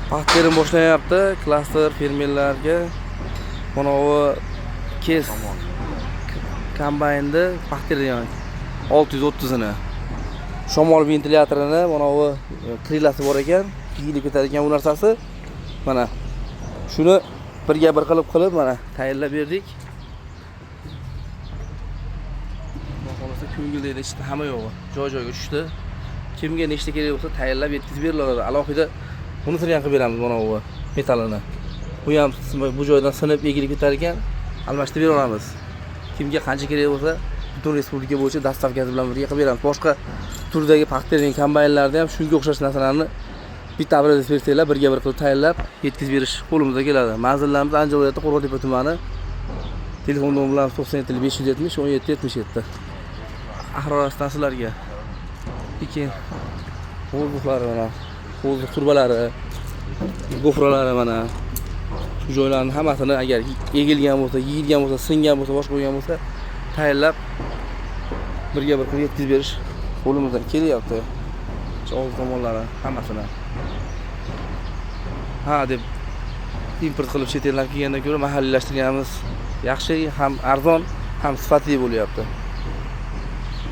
paxt terim boshlanyapti. Klaster fermerlarga mana bu kes kombaynda paxt tergan 630 ni. Shamol ventilyatorini mana bu krilasi bor ekan, yigilib ketar ekan bu narsasi. Mana shuni birga bir qilib mana tayyorlab berdik. Xohlasa ko'ngildagidek ishda hamma yo'g'i joy-joyga tushdi. Kimga nechta kerak bo'lsa tayyorlab yetkazib beriladi. Alohida unutgan qilib beramiz mana bu metallini. Bu ham bu joydan sinib egilib ketar ekan, almashtirib bera olamiz. Kimga qancha kerak bo'lsa, butun respublika bo'yicha dastavkasi bilan birga qilib beramiz. Boshqa turdagi paxt tergan kombaynlarda ham shunga o'xshash narsalarni bitta obraz bersanglar, birga bir qilib tayyorlab yetkazib berish qo'limizga keladi. Manzillarimiz Andijon viloyati Qo'rg'ontepa tumani. Telefon nomerlarimiz 97 570 17 77. Harorat stansiyalarga keyin qo'lbuqlari mana, qo'lbuq turbalari, gofralari mana shu joylarning hammasini agar egilgan bo'lsa, yeyilgan bo'lsa, singan bo'lsa, boshqa bo'lgan bo'lsa tayyorlab birga bir qilib yetkazib berish qo'limizdan kelyapti. Old tomonlari hammasini deb import qilib chet ellarga kelgandan ko'ra mahalliylashtirganimiz yaxshi, ham arzon, ham sifatli bo'lyapti.